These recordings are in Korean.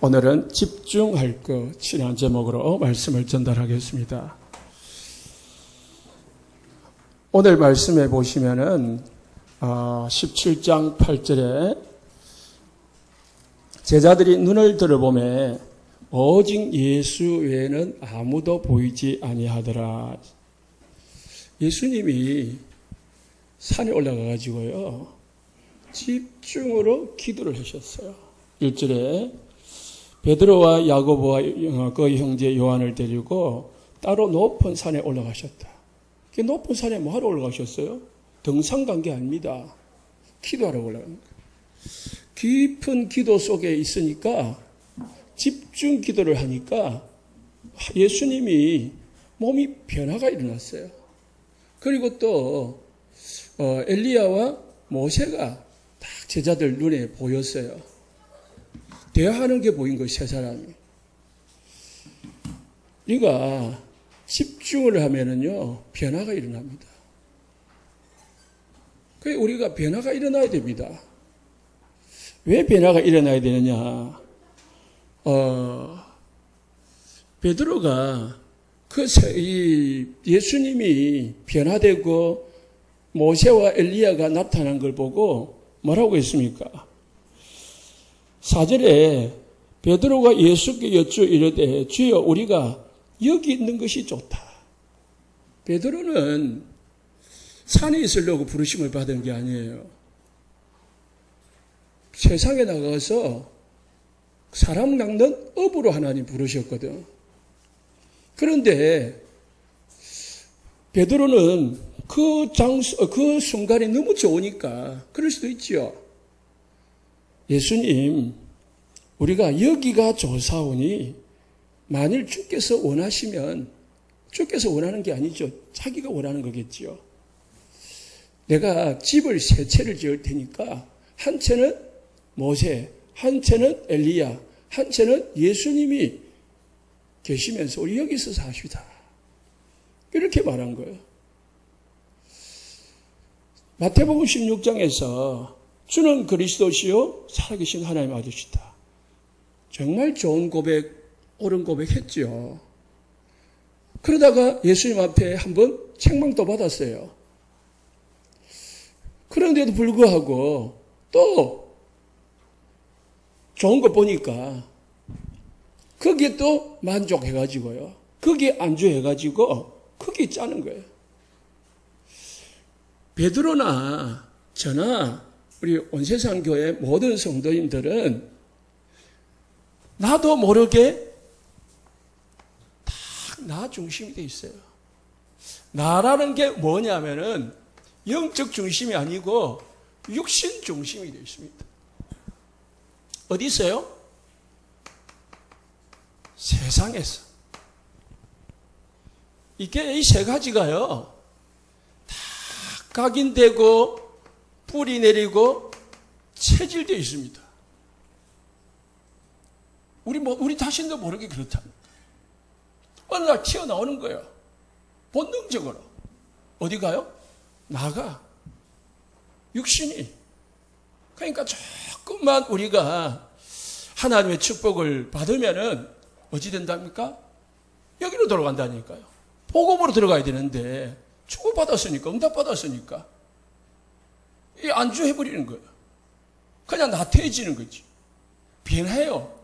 오늘은 집중할 것 친한 제목으로 말씀을 전달하겠습니다. 오늘 말씀해 보시면은 17장 8절에 제자들이 눈을 들어보매 오직 예수 외에는 아무도 보이지 아니하더라. 예수님이 산에 올라가 가지고요 집중으로 기도를 하셨어요. 1절에 베드로와 야고보와 그 형제 요한을 데리고 따로 높은 산에 올라가셨다. 그 높은 산에 뭐하러 올라가셨어요? 등산 간 게 아닙니다. 기도하러 올라간 거예요. 깊은 기도 속에 있으니까 집중 기도를 하니까 예수님이 몸이 변화가 일어났어요. 그리고 또 엘리야와 모세가 딱 제자들 눈에 보였어요. 대화하는 게 보인 거예요, 세 사람이. 우리가 집중을 하면은요, 변화가 일어납니다. 그래서 우리가 변화가 일어나야 됩니다. 왜 변화가 일어나야 되느냐? 베드로가 예수님이 변화되고 모세와 엘리야가 나타난 걸 보고 뭐라고 했습니까? 4절에 베드로가 예수께 여쭈어 이르되 주여 우리가 여기 있는 것이 좋다. 베드로는 산에 있으려고 부르심을 받은 게 아니에요. 세상에 나가서 사람 낚는 업으로 하나님 부르셨거든. 그런데 베드로는 그 순간이 너무 좋으니까 그럴 수도 있지요. 예수님, 우리가 여기가 좋사오니 만일 주께서 원하시면, 주께서 원하는 게 아니죠. 자기가 원하는 거겠지요. 내가 집을 세 채를 지을 테니까 한 채는 모세, 한 채는 엘리야, 한 채는 예수님이 계시면서 우리 여기서 사시다. 이렇게 말한 거예요. 마태복음 16장에서 주는 그리스도시요 살아계신 하나님 아들이시다. 정말 좋은 고백, 옳은 고백 했죠. 그러다가 예수님 앞에 한번 책망도 받았어요. 그런데도 불구하고 또 좋은 거 보니까 거기에 또 만족해가지고요. 거기에 안주해가지고 거기에 짜는 거예요. 베드로나 저나 우리 온세상 교회 모든 성도님들은 나도 모르게 다 나 중심이 돼 있어요. 나라는 게 뭐냐면은 영적 중심이 아니고 육신 중심이 되어 있습니다. 어디 있어요? 세상에서. 이게 이 세 가지가요. 다 각인되고 뿌리 내리고 체질되어 있습니다. 우리 자신도 모르게 그렇다. 어느 날 튀어나오는 거예요. 본능적으로. 어디 가요? 나가. 육신이. 그러니까 조금만 우리가 하나님의 축복을 받으면은 어찌 된답니까? 여기로 돌아간다니까요. 복음으로 들어가야 되는데 축복받았으니까, 응답받았으니까 이 안주해버리는 거예요. 그냥 나태해지는 거지. 변해요.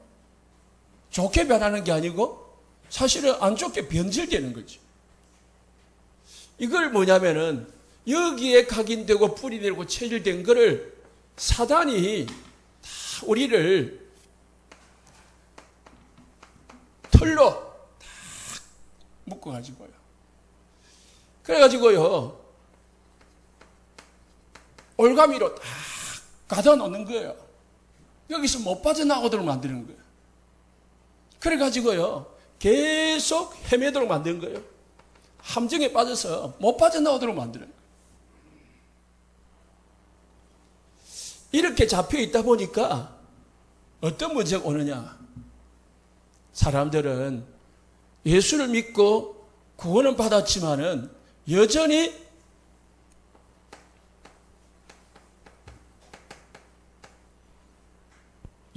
좋게 변하는 게 아니고 사실은 안 좋게 변질되는 거지. 이걸 뭐냐면은 여기에 각인되고 뿌리내리고 체질된 거를 사단이 다 우리를 털로 다 묶어가지고요. 그래가지고요 올가미로 다 가다 놓는 거예요. 여기서 못 빠져나오도록 만드는 거예요. 그래가지고요 계속 헤매도록 만드는 거예요. 함정에 빠져서 못 빠져나오도록 만드는 거예요. 이렇게 잡혀 있다 보니까 어떤 문제가 오느냐? 사람들은 예수를 믿고 구원은 받았지만은 여전히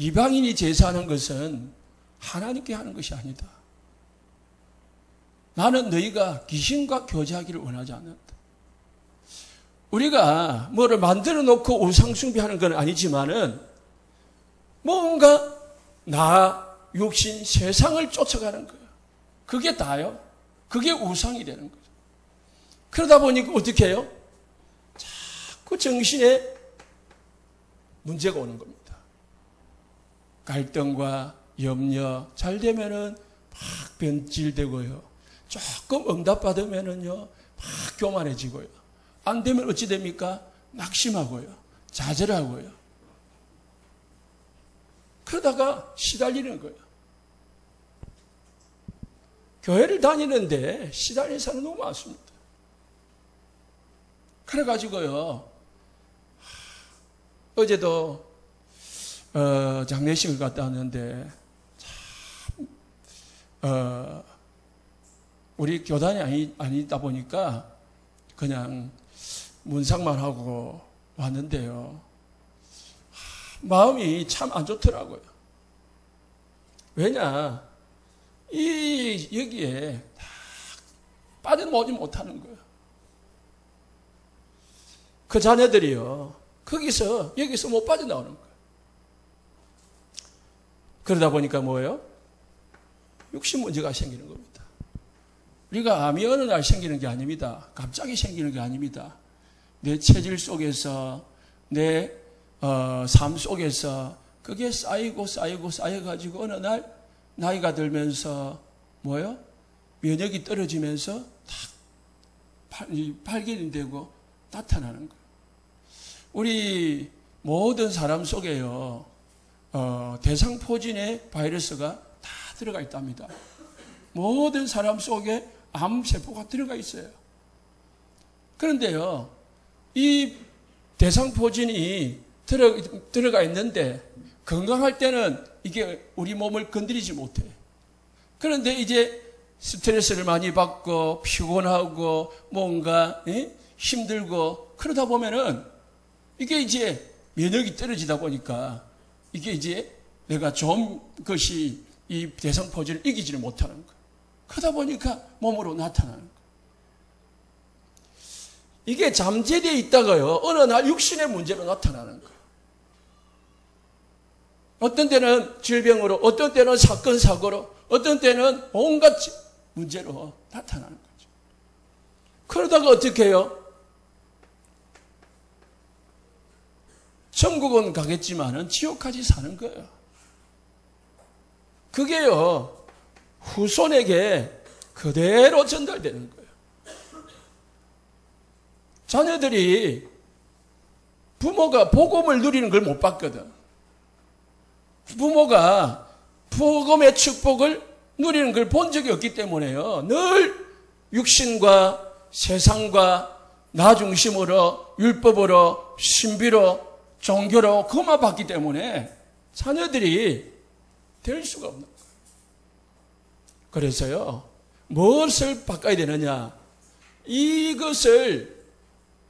이방인이 제사하는 것은 하나님께 하는 것이 아니다. 나는 너희가 귀신과 교제하기를 원하지 않는다. 우리가 뭐를 만들어 놓고 우상숭배하는 건 아니지만은 뭔가 나, 육신, 세상을 쫓아가는 거예요. 그게 다요. 그게 우상이 되는 거죠. 그러다 보니까 어떻게 해요? 자꾸 정신에 문제가 오는 겁니다. 갈등과 염려, 잘 되면은 막 변질되고요. 조금 응답받으면은요, 막 교만해지고요. 안 되면 어찌 됩니까? 낙심하고요. 좌절하고요. 그러다가 시달리는 거예요. 교회를 다니는데 시달리는 사람 너무 많습니다. 그래가지고요, 어제도 장례식을 갔다 왔는데 참 우리 교단이 아니다 보니까 그냥 문상만 하고 왔는데요. 마음이 참 안 좋더라고요. 왜냐? 여기에 다 빠져나오지 못하는 거예요. 그 자녀들이요. 여기서 못 빠져나오는 거예요. 그러다 보니까 뭐예요? 육신 문제가 생기는 겁니다. 우리가 암이 어느 날 생기는 게 아닙니다. 갑자기 생기는 게 아닙니다. 내 체질 속에서, 내 삶 속에서 그게 쌓여가지고 어느 날 나이가 들면서 뭐예요? 면역이 떨어지면서 다 발견이 되고 나타나는 거예요. 우리 모든 사람 속에요. 대상포진의 바이러스가 다 들어가 있답니다. 모든 사람 속에 암세포가 들어가 있어요. 그런데요, 이 대상포진이 들어가 있는데 건강할 때는 이게 우리 몸을 건드리지 못해. 그런데 이제 스트레스를 많이 받고 피곤하고 뭔가 힘들고 그러다 보면은 이게 이제 면역이 떨어지다 보니까 이게 이제 내가 좋은 것이 이 대상포진을 이기지를 못하는 거예요. 그러다 보니까 몸으로 나타나는 거예요. 이게 잠재되어 있다가요, 어느 날 육신의 문제로 나타나는 거예요. 어떤 때는 질병으로, 어떤 때는 사건, 사고로, 어떤 때는 온갖 문제로 나타나는 거죠. 그러다가 어떻게 해요? 천국은 가겠지만은 지옥까지 사는 거예요. 그게요, 후손에게 그대로 전달되는 거예요. 자녀들이 부모가 복음을 누리는 걸 못 봤거든. 부모가 복음의 축복을 누리는 걸 본 적이 없기 때문에요. 늘 육신과 세상과 나 중심으로 율법으로 신비로 종교로 그것만 봤기 때문에 자녀들이 될 수가 없는 거예요. 그래서요, 무엇을 바꿔야 되느냐? 이것을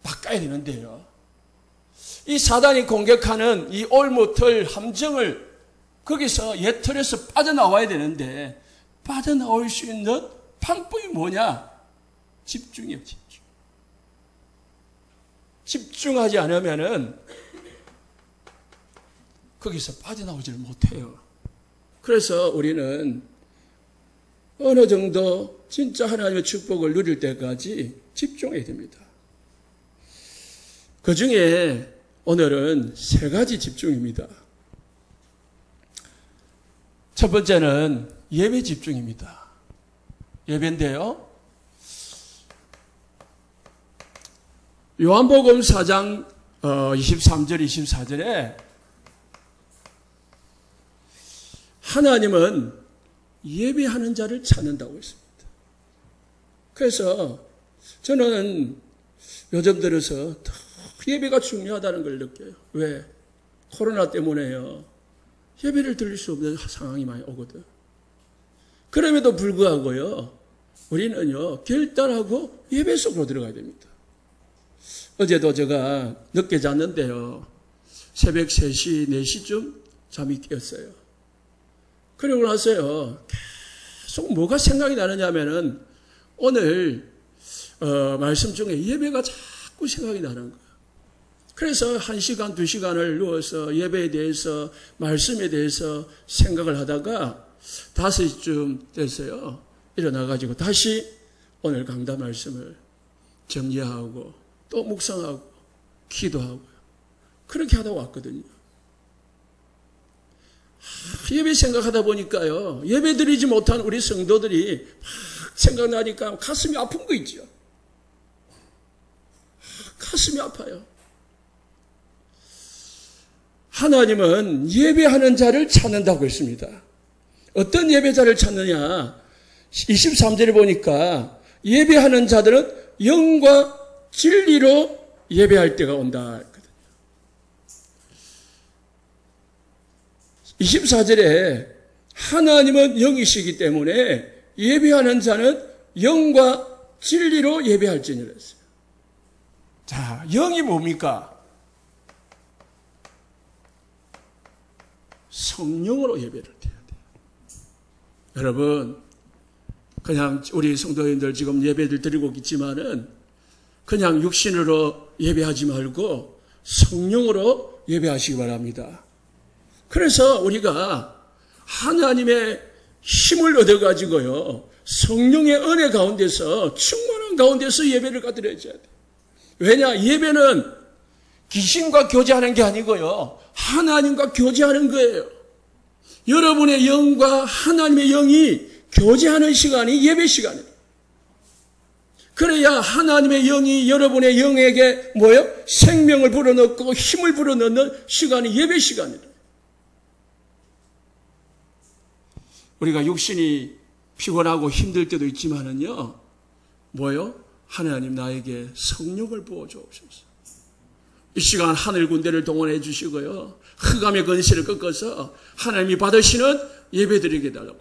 바꿔야 되는데요. 이 사단이 공격하는 이 올무틀 함정을 거기서 옛 틀에서 빠져나와야 되는데 빠져나올 수 있는 방법이 뭐냐? 집중이에요, 집중. 집중하지 않으면은 거기서 빠져나오지를 못해요. 그래서 우리는 어느 정도 진짜 하나님의 축복을 누릴 때까지 집중해야 됩니다. 그 중에 오늘은 3가지 집중입니다. 첫 번째는 예배 집중입니다. 예배인데요. 요한복음 4장 23절, 24절에 하나님은 예배하는 자를 찾는다고 했습니다. 그래서 저는 요즘 들어서 더 예배가 중요하다는 걸 느껴요. 왜? 코로나 때문에요. 예배를 드릴 수 없는 상황이 많이 오거든. 그럼에도 불구하고요, 우리는요, 결단하고 예배 속으로 들어가야 됩니다. 어제도 제가 늦게 잤는데요, 새벽 3시, 4시쯤 잠이 깨었어요. 그리고 나서요, 계속 뭐가 생각이 나느냐면은 오늘 말씀 중에 예배가 자꾸 생각이 나는 거예요. 그래서 1시간, 2시간을 누워서 예배에 대해서, 말씀에 대해서 생각을 하다가 5시쯤 됐어요. 일어나가지고 다시 오늘 강단 말씀을 정리하고 또 묵상하고 기도하고요. 그렇게 하다 왔거든요. 예배 생각하다 보니까요, 예배 드리지 못한 우리 성도들이 막 생각나니까 가슴이 아픈 거 있죠. 가슴이 아파요. 하나님은 예배하는 자를 찾는다고 했습니다. 어떤 예배자를 찾느냐? 23절에 보니까 예배하는 자들은 영과 진리로 예배할 때가 온다. 24절에 하나님은 영이시기 때문에 예배하는 자는 영과 진리로 예배할지니라 했어요. 자, 영이 뭡니까? 성령으로 예배를 드려야 돼요. 여러분, 그냥 우리 성도님들 지금 예배를 드리고 있지만은 그냥 육신으로 예배하지 말고 성령으로 예배하시기 바랍니다. 그래서 우리가 하나님의 힘을 얻어가지고요, 성령의 은혜 가운데서, 충만한 가운데서 예배를 드려야 돼요. 왜냐? 예배는 귀신과 교제하는 게 아니고요, 하나님과 교제하는 거예요. 여러분의 영과 하나님의 영이 교제하는 시간이 예배 시간이에요. 그래야 하나님의 영이 여러분의 영에게 뭐예요? 생명을 불어넣고 힘을 불어넣는 시간이 예배 시간이에요. 우리가 육신이 피곤하고 힘들 때도 있지만은요, 뭐요? 하나님 나에게 성령을 부어주옵소서. 이 시간 하늘 군대를 동원해 주시고요, 흑암의 권세를 꺾어서 하나님이 받으시는 예배 드리게 달라고.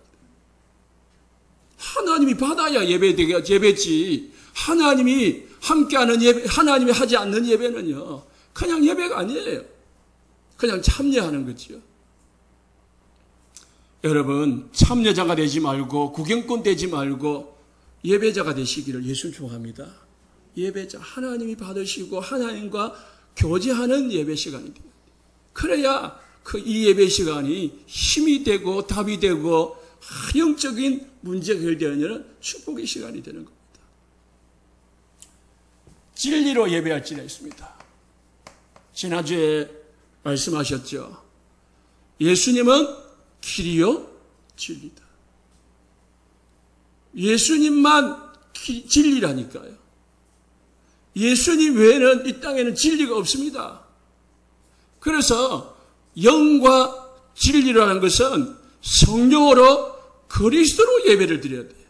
하나님이 받아야 예배지. 하나님이 함께하는 예배, 하나님이 하지 않는 예배는요, 그냥 예배가 아니에요. 그냥 참여하는 거지요. 여러분, 참여자가 되지 말고 구경꾼 되지 말고 예배자가 되시기를 예수 축원합니다. 예배자, 하나님이 받으시고 하나님과 교제하는 예배 시간이 돼요. 그래야 이 예배 시간이 힘이 되고 답이 되고 영적인 문제가 해결되는 축복의 시간이 되는 겁니다. 진리로 예배할지라 했습니다. 지난주에 말씀하셨죠. 예수님은 길이요 진리다. 예수님만 진리라니까요. 예수님 외에는 이 땅에는 진리가 없습니다. 그래서 영과 진리라는 것은 성령으로 그리스도로 예배를 드려야 돼요.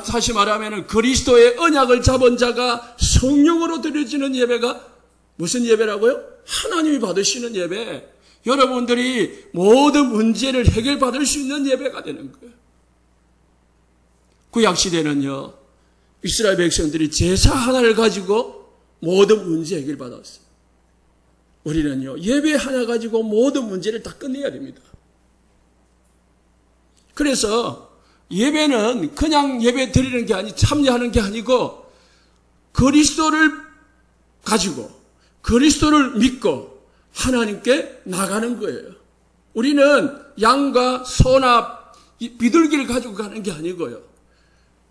다시 말하면 그리스도의 언약을 잡은 자가 성령으로 드려지는 예배가 무슨 예배라고요? 하나님이 받으시는 예배. 여러분들이 모든 문제를 해결받을 수 있는 예배가 되는 거예요. 구약시대는요, 이스라엘 백성들이 제사 하나를 가지고 모든 문제 해결받았어요. 우리는요, 예배 하나 가지고 모든 문제를 다 끝내야 됩니다. 그래서 예배는 그냥 예배 드리는 게 아니, 참여하는 게 아니고 그리스도를 가지고 그리스도를 믿고 하나님께 나가는 거예요. 우리는 양과 소나 비둘기를 가지고 가는 게 아니고요,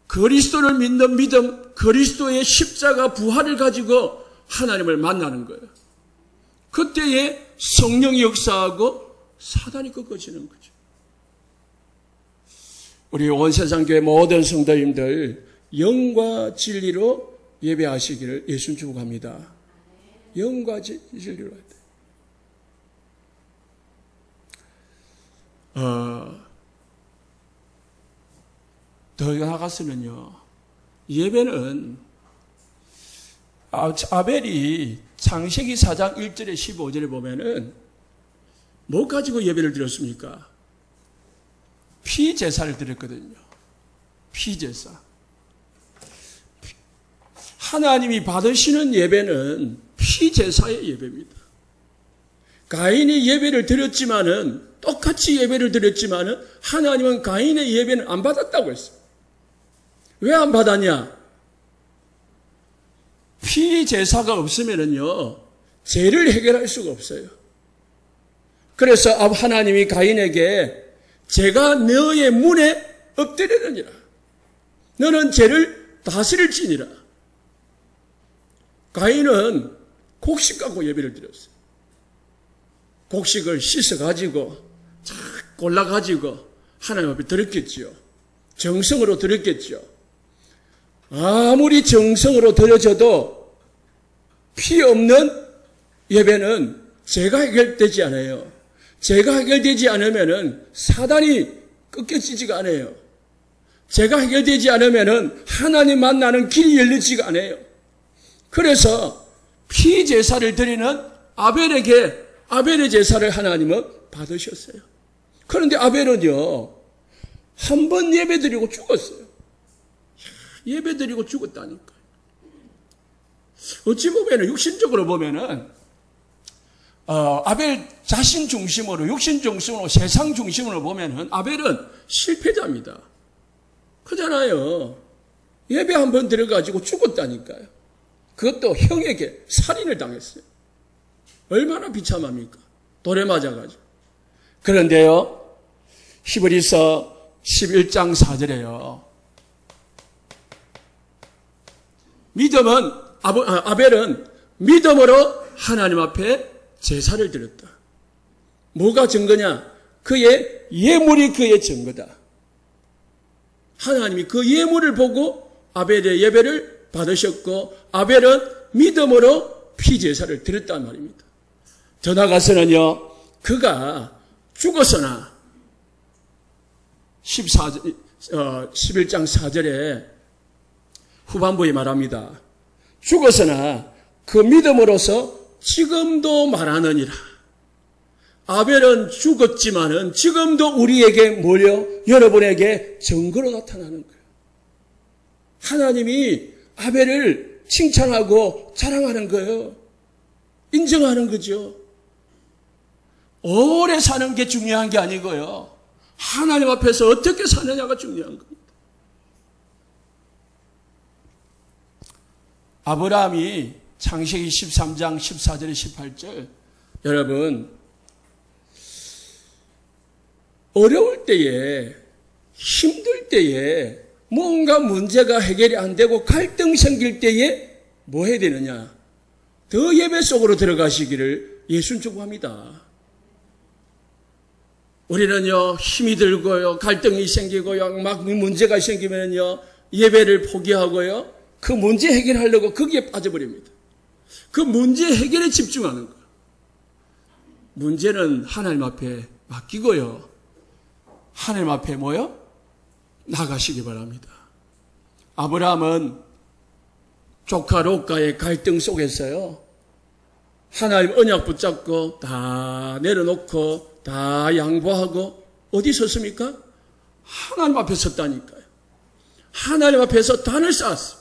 그리스도를 믿는 믿음, 그리스도의 십자가 부활을 가지고 하나님을 만나는 거예요. 그때에 성령이 역사하고 사단이 꺾어지는 거죠. 우리 온 세상 교회 모든 성도님들 영과 진리로 예배하시기를 예수님 축복합니다. 영과 진리로 해야 돼. 더 나아가서는요, 예배는 아벨이 창세기 4장 1절에 15절에 보면은 뭐 가지고 예배를 드렸습니까? 피제사를 드렸거든요. 피제사. 하나님이 받으시는 예배는 피제사의 예배입니다. 가인이 예배를 드렸지만은, 똑같이 예배를 드렸지만은, 하나님은 가인의 예배는 안 받았다고 했어요. 왜 안 받았냐? 피 제사가 없으면은요, 죄를 해결할 수가 없어요. 그래서 하나님이 가인에게 제가 너의 문에 엎드리느니라. 너는 죄를 다스릴지니라. 가인은 곡식 갖고 예배를 드렸어요. 곡식을 씻어가지고 쫙 골라가지고 하나님 앞에 드렸겠지요. 정성으로 드렸겠지요. 아무리 정성으로 드려져도 피 없는 예배는 죄가 해결되지 않아요. 죄가 해결되지 않으면은 사단이 꺾여지지가 않아요. 죄가 해결되지 않으면은 하나님 만나는 길이 열리지가 않아요. 그래서 피 제사를 드리는 아벨에게 아벨의 제사를 하나님은 받으셨어요. 그런데 아벨은요, 한 번 예배 드리고 죽었어요. 예배 드리고 죽었다니까요. 어찌 보면은, 육신적으로 보면은, 아벨 자신 중심으로, 육신 중심으로, 세상 중심으로 보면은, 아벨은 실패자입니다. 그잖아요. 예배 한 번 들어가지고 죽었다니까요. 그것도 형에게 살인을 당했어요. 얼마나 비참합니까? 돌에 맞아가지고. 그런데요, 히브리서 11장 4절에요. 믿음은, 아벨은 믿음으로 하나님 앞에 제사를 드렸다. 뭐가 증거냐? 그의 예물이 그의 증거다. 하나님이 그 예물을 보고 아벨의 예배를 받으셨고, 아벨은 믿음으로 피제사를 드렸단 말입니다. 더 나아가서는요, 그가 죽어서나 11장 4절에 후반부에 말합니다. 죽어서나 그 믿음으로서 지금도 말하느니라. 아벨은 죽었지만은 지금도 우리에게 몰려 여러분에게 증거로 나타나는 거예요. 하나님이 아벨을 칭찬하고 자랑하는 거예요. 인정하는 거죠. 오래 사는 게 중요한 게 아니고요. 하나님 앞에서 어떻게 사느냐가 중요한 겁니다. 아브라함이 창세기 13장 14절 18절, 여러분, 어려울 때에, 힘들 때에, 뭔가 문제가 해결이 안 되고 갈등 생길 때에 뭐 해야 되느냐? 더 예배 속으로 들어가시기를 예수는 축복합니다. 우리는요, 힘이 들고요, 갈등이 생기고요, 막 문제가 생기면요, 예배를 포기하고요, 그 문제 해결하려고 거기에 빠져버립니다. 그 문제 해결에 집중하는 거예요. 문제는 하나님 앞에 맡기고요, 하나님 앞에 뭐요? 나가시기 바랍니다. 아브라함은 조카 롯과의 갈등 속에서요, 하나님 언약 붙잡고 다 내려놓고 다 양보하고 어디 섰습니까? 하나님 앞에 섰다니까요. 하나님 앞에서 단을 쌓았어요.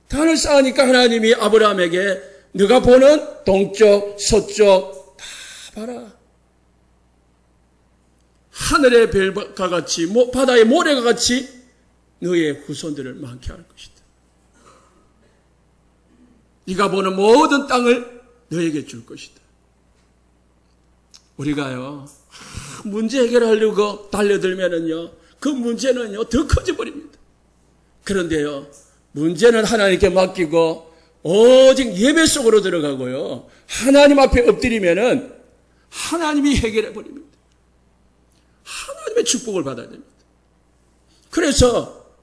단을 쌓으니까 하나님이 아브라함에게 네가 보는 동쪽, 서쪽 다 봐라. 하늘의 별과 같이 바다의 모래가 같이 너의 후손들을 많게 할 것이다. 네가 보는 모든 땅을 너에게 줄 것이다. 우리가요, 문제 해결하려고 달려들면은요, 그 문제는요, 더 커져버립니다. 그런데요, 문제는 하나님께 맡기고, 오직 예배 속으로 들어가고요, 하나님 앞에 엎드리면은, 하나님이 해결해버립니다. 하나님의 축복을 받아야 됩니다. 그래서,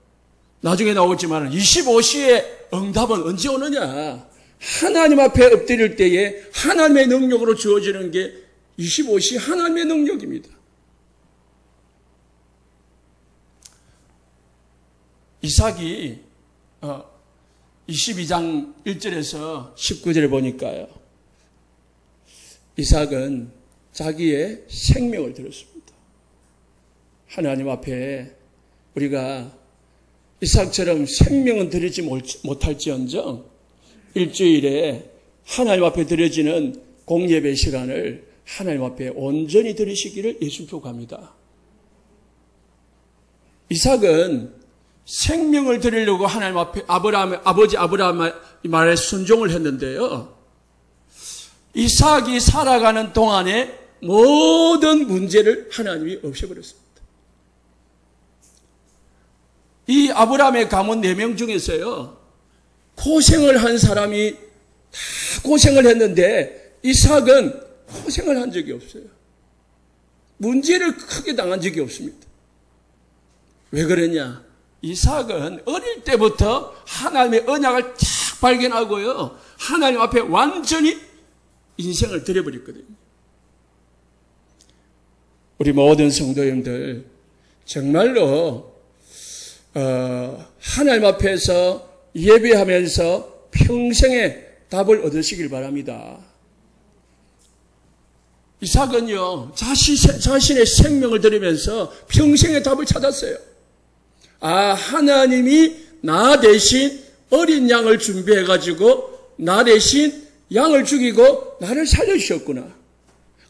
나중에 나오지만, 25시의 응답은 언제 오느냐? 하나님 앞에 엎드릴 때에 하나님의 능력으로 주어지는 게 25시 하나님의 능력입니다. 이삭이 22장 1절에서 19절을 보니까요, 이삭은 자기의 생명을 들었습니다. 하나님 앞에 우리가 이삭처럼 생명은 드리지 못할지언정 일주일에 하나님 앞에 드려지는 공예배 시간을 하나님 앞에 온전히 드리시기를 예수님께로 갑니다. 이삭은 생명을 드리려고 하나님 앞에 아버지 아브라함의 말에 순종을 했는데요. 이삭이 살아가는 동안에 모든 문제를 하나님이 없애버렸습니다. 이 아브라함의 가문 4명 중에서요, 고생을 한 사람이 다 고생을 했는데 이삭은 고생을 한 적이 없어요. 문제를 크게 당한 적이 없습니다. 왜 그러냐? 이삭은 어릴 때부터 하나님의 언약을 탁 발견하고요, 하나님 앞에 완전히 인생을 드려버렸거든요. 우리 모든 성도님들 정말로 하나님 앞에서 예배하면서 평생의 답을 얻으시길 바랍니다. 이삭은요, 자신의 생명을 드리면서 평생의 답을 찾았어요. 하나님이 나 대신 어린 양을 준비해가지고 나 대신 양을 죽이고 나를 살려주셨구나.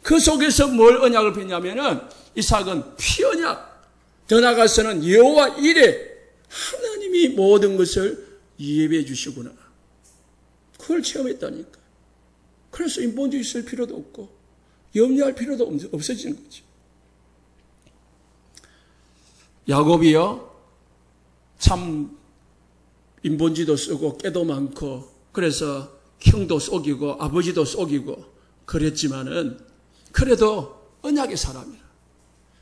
그 속에서 뭘 언약을 폈냐면은 이삭은 피언약, 더 나아가서는 여호와 이레, 하나님이 모든 것을 예배해 주시구나. 그걸 체험했다니까. 그래서 인본주의 쓸 필요도 없고 염려할 필요도 없어지는 거죠. 야곱이요, 참 인본주의도 쓰고 깨도 많고 그래서 형도 속이고 아버지도 속이고 그랬지만은 그래도 언약의 사람이라.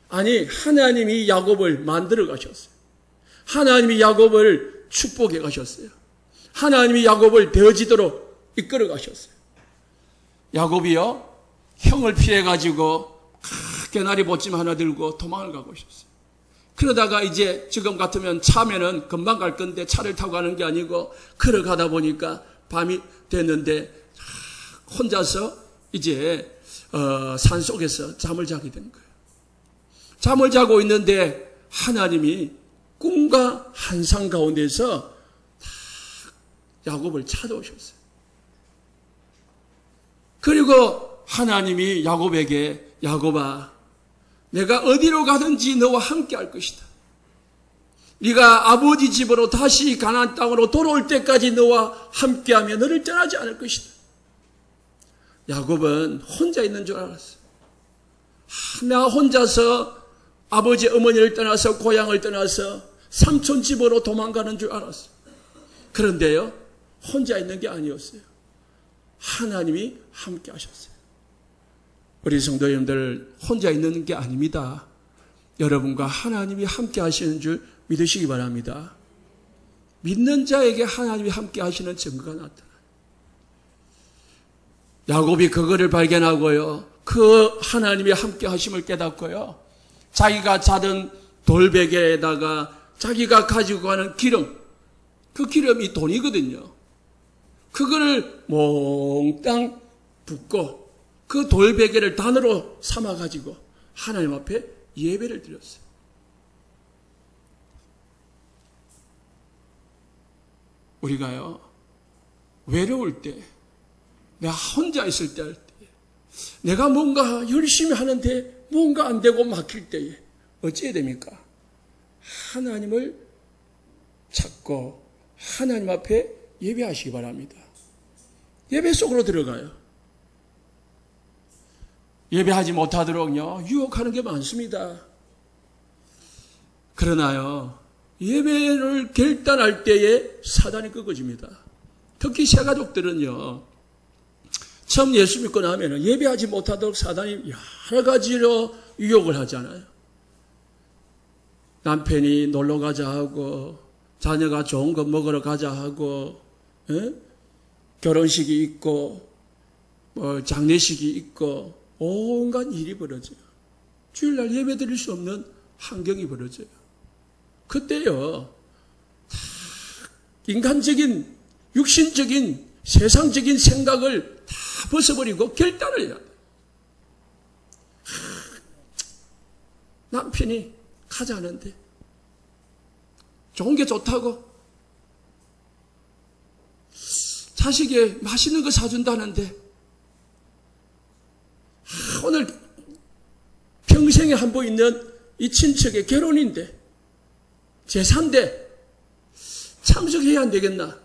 아니, 하나님이 야곱을 만들어 가셨어요. 하나님이 야곱을 축복해 가셨어요. 하나님이 야곱을 되어지도록 이끌어 가셨어요. 야곱이요, 형을 피해 가지고 개나리 보침 하나 들고 도망을 가고 있었어요. 그러다가 이제 지금 같으면 차면은 금방 갈 건데 차를 타고 가는 게 아니고 걸어가다 보니까 밤이 됐는데 혼자서 이제 산속에서 잠을 자게 된 거예요. 잠을 자고 있는데 하나님이 꿈과 환상 가운데서 야곱을 찾아오셨어요. 그리고 하나님이 야곱에게, 야곱아, 내가 어디로 가든지 너와 함께 할 것이다. 네가 아버지 집으로 다시 가나안 땅으로 돌아올 때까지 너와 함께하며 너를 떠나지 않을 것이다. 야곱은 혼자 있는 줄 알았어요. 나 혼자서 아버지 어머니를 떠나서 고향을 떠나서 삼촌 집으로 도망가는 줄 알았어요. 그런데요, 혼자 있는 게 아니었어요. 하나님이 함께 하셨어요. 우리 성도님들, 혼자 있는 게 아닙니다. 여러분과 하나님이 함께 하시는 줄 믿으시기 바랍니다. 믿는 자에게 하나님이 함께 하시는 증거가 나타나요. 야곱이 그거를 발견하고요, 그 하나님이 함께 하심을 깨닫고요, 자기가 자던 돌베개에다가 자기가 가지고 가는 기름, 그 기름이 돈이거든요. 그거를 몽땅 붓고 그 돌베개를 단으로 삼아가지고 하나님 앞에 예배를 드렸어요. 우리가요, 외로울 때, 내가 혼자 있을 때, 할 때, 내가 뭔가 열심히 하는데 뭔가 안 되고 막힐 때에 어찌해야 됩니까? 하나님을 찾고 하나님 앞에 예배하시기 바랍니다. 예배 속으로 들어가요. 예배하지 못하도록요, 유혹하는 게 많습니다. 그러나요, 예배를 결단할 때에 사단이 끄어집니다. 특히 새가족들은요, 처음 예수 믿고 나면 예배하지 못하도록 사단이 여러 가지로 유혹을 하잖아요. 남편이 놀러 가자 하고, 자녀가 좋은 거 먹으러 가자 하고, 결혼식이 있고, 장례식이 있고, 온갖 일이 벌어져요. 주일날 예배 드릴 수 없는 환경이 벌어져요. 그때요, 인간적인, 육신적인, 세상적인 생각을 다 벗어버리고 결단을 해야 돼요. 남편이 가자는데, 좋은 게 좋다고, 자식이 맛있는 거 사준다는데, 평생에 한 번 있는 이 친척의 결혼인데, 제사인데, 참석해야 안 되겠나?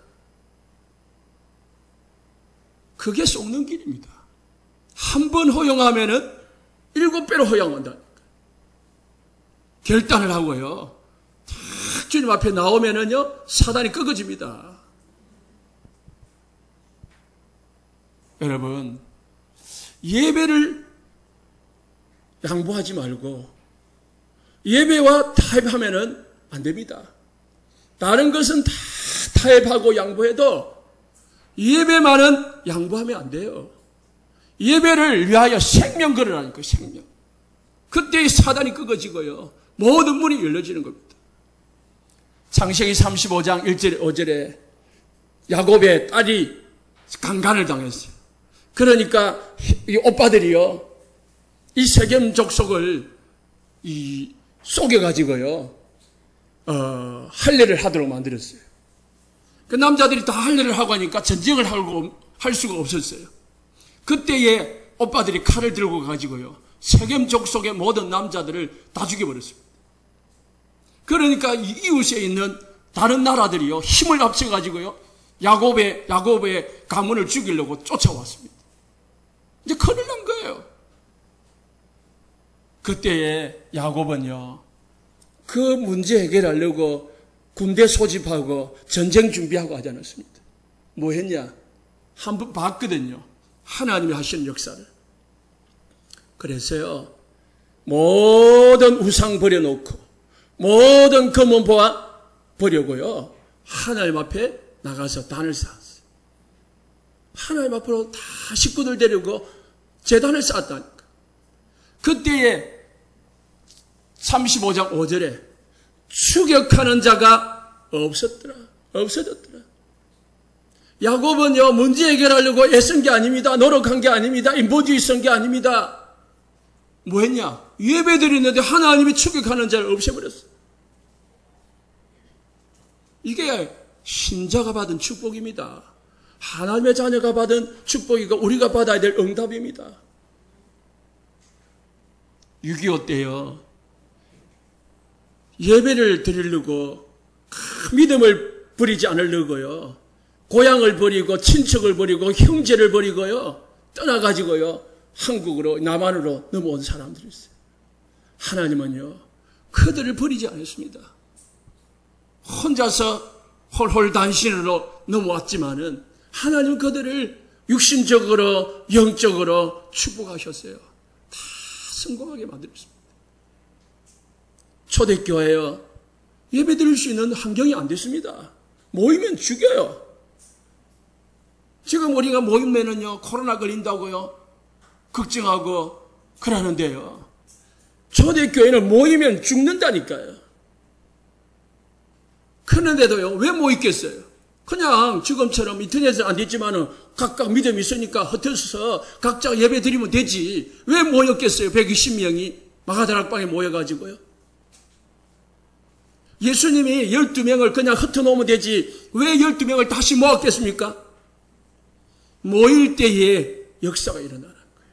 그게 속는 길입니다. 한 번 허용하면은 7배로 허용한다. 결단을 하고요. 탁 주님 앞에 나오면은요, 사단이 꺾어집니다. 여러분, 예배를 양보하지 말고, 예배와 타협하면은 안 됩니다. 다른 것은 다 타협하고 양보해도 예배만은 양보하면 안 돼요. 예배를 위하여 생명 걸으라니까요, 생명. 그때 사단이 끄어지고요. 모든 문이 열려지는 겁니다. 창세기 35장 1절, 5절에 야곱의 딸이 강간을 당했어요. 그러니까 이 오빠들이요, 이 세겜 족속을 속여가지고요, 할례를 하도록 만들었어요. 그 남자들이 다 할례를 하고 하니까 전쟁을 할 수가 없었어요. 그때에 오빠들이 칼을 들고 가지고요, 세겜 족속의 모든 남자들을 다 죽여버렸습니다. 그러니까 이웃에 있는 다른 나라들이요, 힘을 합쳐가지고요, 야곱의 가문을 죽이려고 쫓아왔습니다. 이제 큰일 난 거예요. 그때에 야곱은요, 그 문제 해결하려고 군대 소집하고 전쟁 준비하고 하지 않았습니다. 뭐 했냐? 한번 봤거든요. 하나님이 하시는 역사를. 그래서요, 모든 우상 버려놓고, 모든 검은 보화 버리고요, 하나님 앞에 나가서 단을 쌓았어요. 하나님 앞으로 다 식구들 데리고 제단을 쌓았다니까. 그때에 35장 5절에 추격하는 자가 없어졌더라. 야곱은요, 문제 해결하려고 애쓴 게 아닙니다. 노력한 게 아닙니다. 인본주의 쓴 게 아닙니다. 뭐 했냐? 예배 드리는데 하나님이 추격하는 자를 없애버렸어. 이게 신자가 받은 축복입니다. 하나님의 자녀가 받은 축복이고 우리가 받아야 될 응답입니다. 6.25 때요, 예배를 드리려고 믿음을 버리지 않으려고요, 고향을 버리고 친척을 버리고 형제를 버리고요, 떠나가지고요, 한국으로, 남한으로 넘어온 사람들이 있어요. 하나님은요, 그들을 버리지 않았습니다. 혼자서 홀홀단신으로 넘어왔지만은 하나님은 그들을 육신적으로, 영적으로 축복하셨어요. 다 성공하게 만들었습니다. 초대교회요, 예배 드릴 수 있는 환경이 안 됐습니다. 모이면 죽여요. 지금 우리가 모이면은요, 코로나 걸린다고요, 걱정하고 그러는데요, 초대교회는 모이면 죽는다니까요. 그런데도요, 왜 모이겠어요? 그냥 지금처럼 인터넷은 안 됐지만은 각각 믿음이 있으니까 흩어져서 각자 예배 드리면 되지. 왜 모였겠어요? 120명이 마가다락방에 모여가지고요. 예수님이 12명을 그냥 흩어놓으면 되지 왜 12명을 다시 모았겠습니까? 모일 때에 역사가 일어나는 거예요.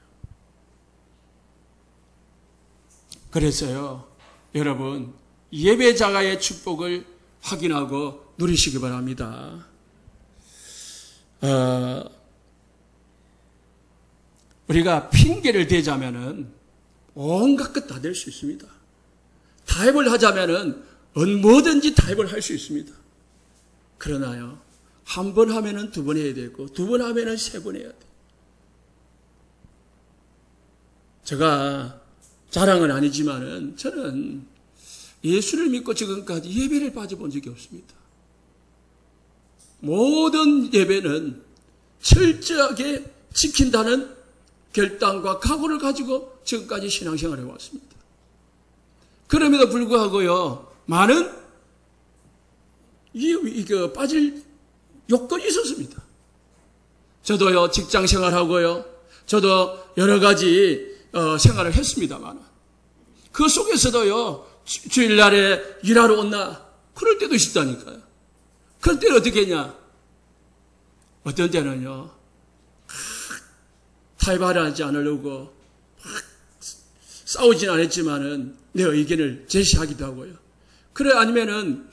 그래서요, 여러분, 예배자가의 축복을 확인하고 누리시기 바랍니다. 우리가 핑계를 대자면은 온갖 것 다 될 수 있습니다. 타협을 하자면은 뭐든지 타협을 할 수 있습니다. 그러나요, 한 번 하면은 두 번 해야 되고, 두 번 하면은 세 번 해야 돼요. 제가 자랑은 아니지만은 저는 예수를 믿고 지금까지 예배를 빠져본 적이 없습니다. 모든 예배는 철저하게 지킨다는 결단과 각오를 가지고 지금까지 신앙생활을 해왔습니다. 그럼에도 불구하고요, 많은 빠질 요건이 있었습니다. 저도요, 직장 생활하고요, 저도 여러 가지 생활을 했습니다만, 그 속에서도요, 주일날에 일하러 온나? 그럴 때도 있다니까요. 그럴 때는 어떻게 했냐? 어떤 때는요, 타협하지 않으려고 싸우진 않았지만은 내 의견을 제시하기도 하고요. 그래 아니면은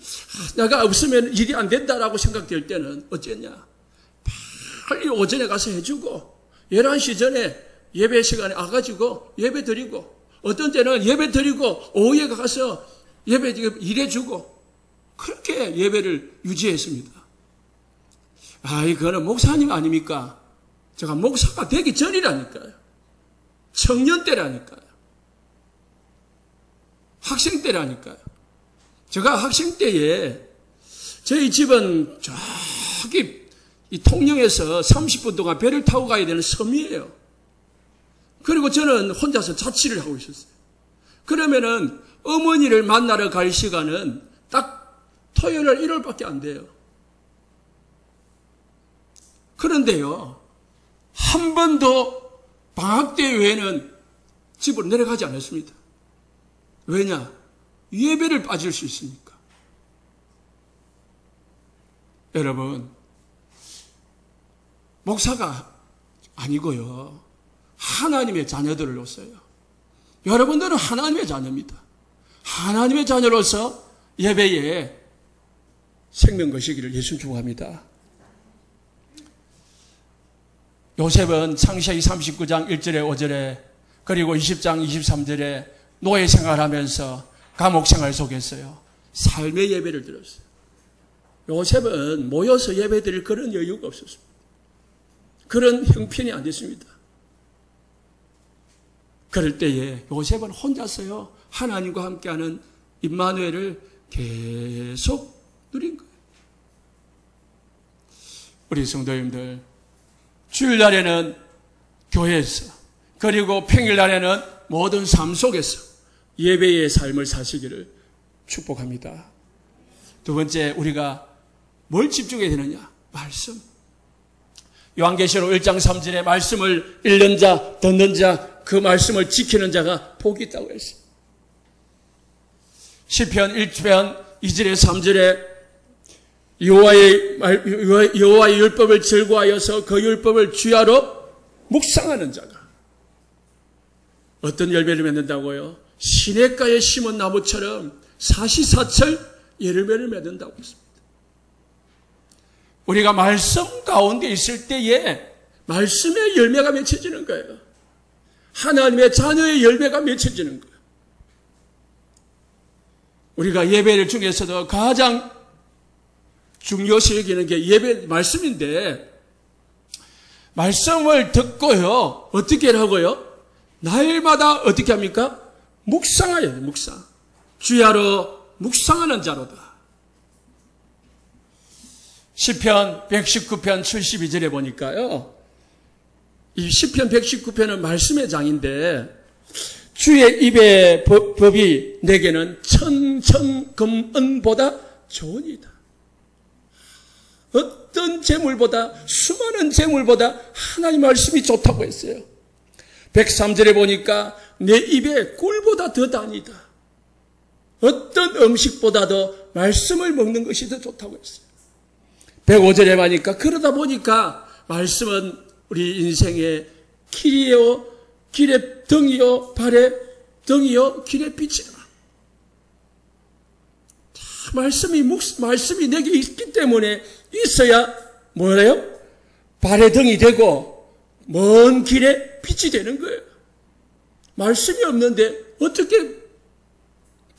내가 없으면 일이 안 된다라고 생각될 때는 어쨌냐? 빨리 오전에 가서 해주고 11시 전에 예배 시간에 와가지고 예배 드리고 어떤 때는 예배 드리고 오후에 가서 예배 일해주고 그렇게 예배를 유지했습니다. 이거는 목사님 아닙니까? 제가 목사가 되기 전이라니까요. 청년 때라니까요. 학생 때라니까요. 제가 학생 때에 저희 집은 저기 이 통영에서 30분 동안 배를 타고 가야 되는 섬이에요. 그리고 저는 혼자서 자취를 하고 있었어요. 그러면은 어머니를 만나러 갈 시간은 딱 토요일, 일요일밖에 안 돼요. 그런데요, 한 번도 방학 때 외에는 집으로 내려가지 않았습니다. 왜냐? 예배를 빠질 수 있으니까. 여러분, 목사가 아니고요. 하나님의 자녀들로서요. 여러분들은 하나님의 자녀입니다. 하나님의 자녀로서 예배에 생명 거시기를 예수 축복합니다. 요셉은 창세기 39장 1절에 5절에 그리고 20장 23절에 노예 생활하면서 감옥 생활 속에서요. 삶의 예배를 드렸어요. 요셉은 모여서 예배 드릴 그런 여유가 없었습니다. 그런 형편이 안 됐습니다. 그럴 때에 요셉은 혼자서요. 하나님과 함께하는 임마누엘을 계속 누린 거예요. 우리 성도님들 주일날에는 교회에서 그리고 평일날에는 모든 삶 속에서 예배의 삶을 사시기를 축복합니다. 두 번째 우리가 뭘 집중해야 되느냐? 말씀. 요한계시록 1장 3절에 말씀을 읽는 자, 듣는 자, 그 말씀을 지키는 자가 복이 있다고 했어요. 시편 1편 2절에 3절에 여호와의 율법을 즐거워하여서 그 율법을 주야로 묵상하는 자가 어떤 열매를 맺는다고요? 시냇가에 심은 나무처럼 사시사철 열매를 맺는다고 했습니다. 우리가 말씀 가운데 있을 때에 말씀의 열매가 맺혀지는 거예요. 하나님의 자녀의 열매가 맺혀지는 거예요. 우리가 예배를 중에서도 가장 중요시 여기는 게 예배 말씀인데 말씀을 듣고요. 어떻게 하고요? 날마다 어떻게 합니까? 묵상해야 돼요. 묵상. 주야로 묵상하는 자로다. 시편 119편 72절에 보니까요. 이 시편 119편은 말씀의 장인데 주의 입의 법이 내게는 천천금은보다 좋으니이다. 어떤 재물보다 수많은 재물보다 하나님 말씀이 좋다고 했어요. 103절에 보니까 내 입에 꿀보다 더 다니다. 어떤 음식보다도 말씀을 먹는 것이 더 좋다고 했어요. 105절에 보니까 그러다 보니까 말씀은 우리 인생의 길이요 길의 등이요 발의 등이요 길의 빛이라. 말씀이 내게 있기 때문에 있어야 뭐래요? 발의 등이 되고 먼 길의 빛이 되는 거예요. 말씀이 없는데 어떻게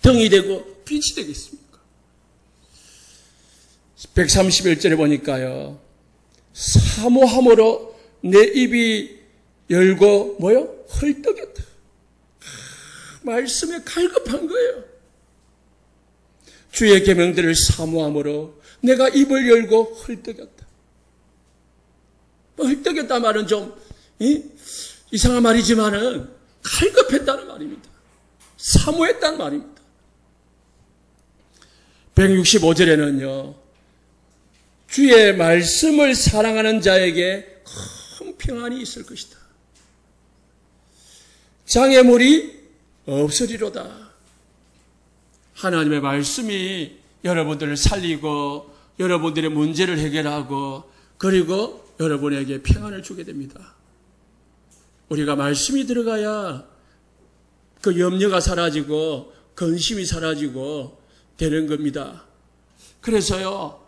등이 되고 빛이 되겠습니까? 131절에 보니까요. 사모함으로 내 입이 열고 뭐요? 헐떡였다. 말씀에 갈급한 거예요. 주의 계명들을 사모함으로 내가 입을 열고 헐떡였다. 헐떡였다 말은 좀 이상한 말이지만은 갈급했다는 말입니다. 사모했다는 말입니다. 165절에는요. 주의 말씀을 사랑하는 자에게 큰 평안이 있을 것이다. 장애물이 없으리로다. 하나님의 말씀이 여러분들을 살리고 여러분들의 문제를 해결하고 그리고 여러분에게 평안을 주게 됩니다. 우리가 말씀이 들어가야 그 염려가 사라지고 근심이 사라지고 되는 겁니다. 그래서요,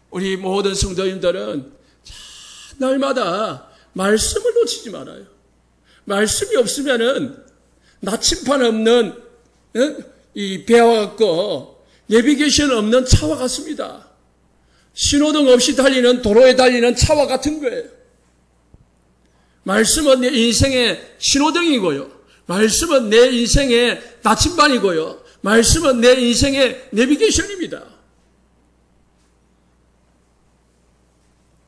우리 모든 성도님들은 날마다 말씀을 놓치지 말아요. 말씀이 없으면은 나침판 없는 이 배와 같고 내비게이션 없는 차와 같습니다. 신호등 없이 달리는 도로에 달리는 차와 같은 거예요. 말씀은 내 인생의 신호등이고요. 말씀은 내 인생의 나침반이고요. 말씀은 내 인생의 내비게이션입니다.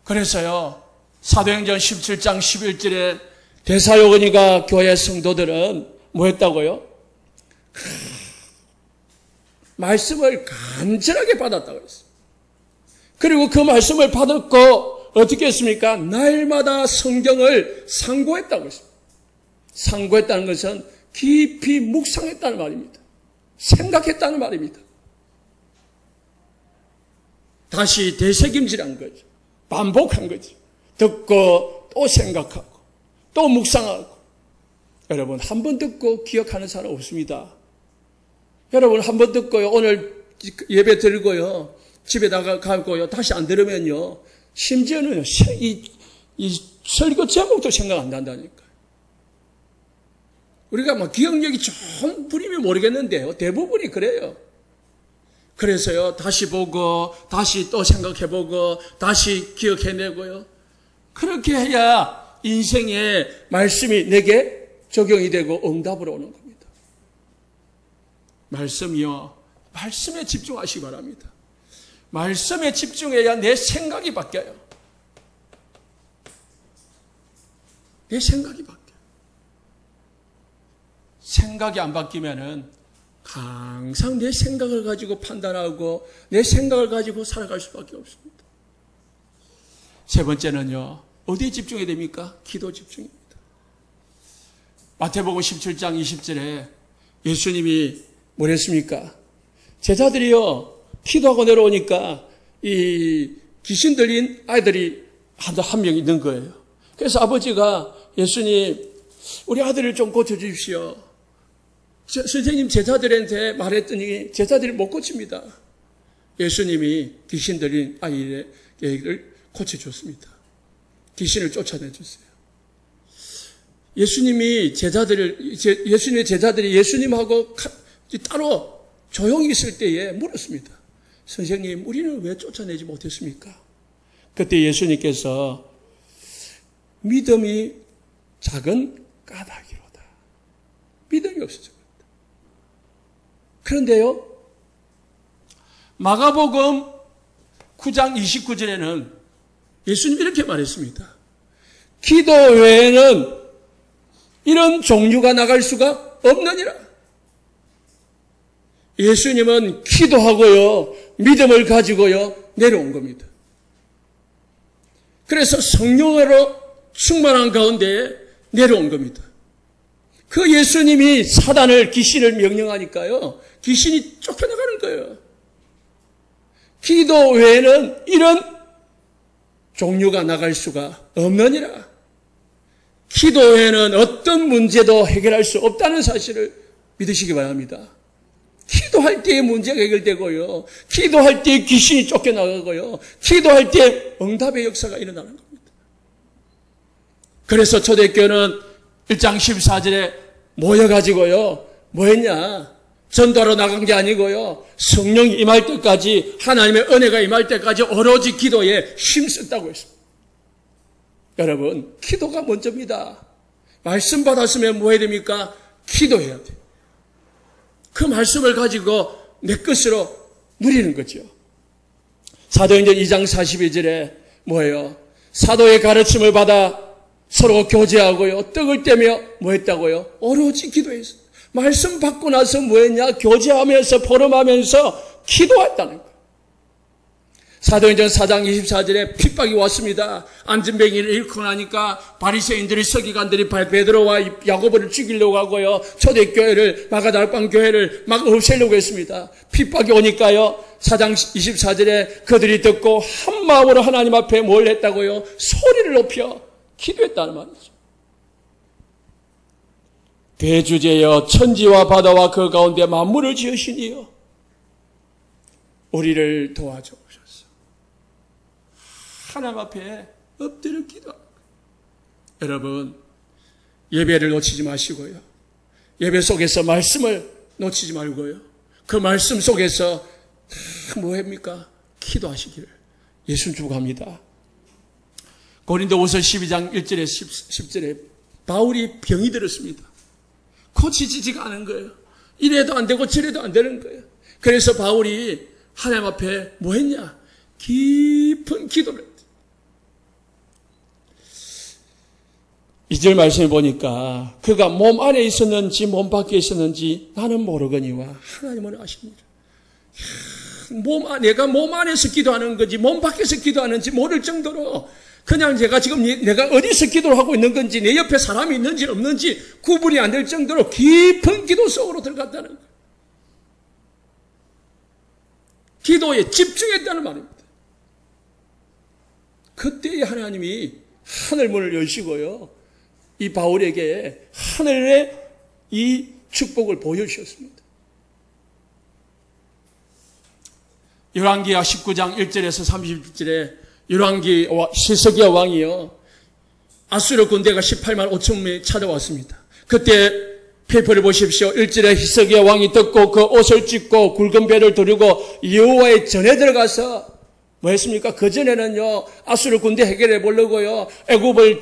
그래서요, 사도행전 17장 11절에 데살로니가 교회 성도들은 뭐 했다고요? 말씀을 간절하게 받았다고 했어요. 그리고 그 말씀을 받았고 어떻게 했습니까? 날마다 성경을 상고했다고 했습니다. 상고했다는 것은 깊이 묵상했다는 말입니다. 생각했다는 말입니다. 다시 되새김질한 거죠. 반복한 거죠. 듣고 또 생각하고 또 묵상하고. 여러분, 한 번 듣고 기억하는 사람 없습니다. 여러분, 한 번 듣고요, 오늘 예배 드리고요, 집에다가 가고요, 다시 안 들으면요, 심지어는 이 설교 제목도 생각 안 난다니까요. 우리가 막 기억력이 좀 부리면 모르겠는데요, 대부분이 그래요. 그래서요, 다시 보고, 다시 또 생각해보고, 다시 기억해내고요. 그렇게 해야 인생의 말씀이 내게 적용이 되고 응답으로 오는 겁니다. 말씀이요, 말씀에 집중하시기 바랍니다. 말씀에 집중해야 내 생각이 바뀌어요. 내 생각이 바뀌어요. 생각이 안 바뀌면은 항상 내 생각을 가지고 판단하고 내 생각을 가지고 살아갈 수밖에 없습니다. 세 번째는요, 어디에 집중해야 됩니까? 기도 집중입니다. 마태복음 17장 20절에 예수님이 뭐랬습니까? 제자들이요, 기도하고 내려오니까 이 귀신 들린 아이들이 한 명 있는 거예요. 그래서 아버지가 예수님, 우리 아들을 좀 고쳐주십시오. 선생님, 제자들한테 말했더니 제자들이 못 고칩니다. 예수님이 귀신 들린 아이를 고쳐줬습니다. 귀신을 쫓아내줬어요. 예수님의 제자들이 예수님하고 따로 조용히 있을 때에 물었습니다. 선생님, 우리는 왜 쫓아내지 못했습니까? 그때 예수님께서 믿음이 작은 까닭이로다. 믿음이 없어서 그렇다. 그런데요, 마가복음 9장 29절에는 예수님이 이렇게 말했습니다. 기도 외에는 이런 종류가 나갈 수가 없느니라. 예수님은 기도하고요, 믿음을 가지고요, 내려온 겁니다. 그래서 성령으로 충만한 가운데 내려온 겁니다. 그 예수님이 사단을, 귀신을 명령하니까요, 귀신이 쫓겨나가는 거예요. 기도 외에는 이런 종류가 나갈 수가 없느니라. 기도 외에는 어떤 문제도 해결할 수 없다는 사실을 믿으시기 바랍니다. 기도할 때에 문제가 해결되고요, 기도할 때에 귀신이 쫓겨나가고요, 기도할 때 응답의 역사가 일어나는 겁니다. 그래서 초대교회는 1장 14절에 모여가지고요, 뭐 했냐? 전도하러 나간 게 아니고요, 성령이 임할 때까지, 하나님의 은혜가 임할 때까지 오로지 기도에 힘썼다고 했습니다. 여러분, 기도가 먼저입니다. 말씀 받았으면 뭐 해야 됩니까? 기도해야 돼요. 그 말씀을 가지고 내 것으로 누리는 거죠. 사도행전 2장 42절에 뭐예요? 사도의 가르침을 받아 서로 교제하고요, 떡을 떼며 뭐 했다고요? 오로지 기도했어요. 말씀 받고 나서 뭐 했냐? 교제하면서 포럼하면서 기도했다는 거예요. 사도행전 4장 24절에 핍박이 왔습니다. 안전뱅이를 잃고 나니까 바리새인들이, 서기관들이 베드로와 야고보를 죽이려고 하고요, 초대교회를, 마가다락방 교회를 막 없애려고 했습니다. 핍박이 오니까요, 4장 24절에 그들이 듣고 한 마음으로 하나님 앞에 뭘 했다고요? 소리를 높여 기도했다는 말이죠. 대주제여 천지와 바다와 그 가운데 만물을 지으시니요 우리를 도와주옵소서. 하나님 앞에 엎드려 기도합니다. 여러분 예배를 놓치지 마시고요. 예배 속에서 말씀을 놓치지 말고요. 그 말씀 속에서 뭐합니까? 기도하시기를 예수님 축복합니다. 고린도후서 12장 1절에 10절에 바울이 병이 들었습니다. 고치지지가 않은 거예요. 이래도 안 되고 저래도 안 되는 거예요. 그래서 바울이 하나님 앞에 뭐 했냐? 깊은 기도를 했어요. 2절 말씀을 보니까 그가 몸 안에 있었는지 몸 밖에 있었는지 나는 모르거니와 하나님은 아십니다. 내가 몸 안에서 기도하는 건지 몸 밖에서 기도하는지 모를 정도로 그냥 제가 지금 내가 어디서 기도를 하고 있는 건지 내 옆에 사람이 있는지 없는지 구분이 안 될 정도로 깊은 기도 속으로 들어갔다는 거예요. 기도에 집중했다는 말입니다. 그때 하나님이 하늘문을 여시고요. 이 바울에게 하늘의 이 축복을 보여주셨습니다. 열왕기하 19장 1절에서 30절에 히스기야 왕이요. 아수르 군대가 18만 5천 명이 찾아왔습니다. 그때 페이퍼를 보십시오. 1절에 히스기야 왕이 듣고 그 옷을 찢고 굵은 배를 두르고 여호와의 전에 들어가서 뭐 했습니까? 그전에는요, 아수르 군대 해결해 보려고요, 애굽의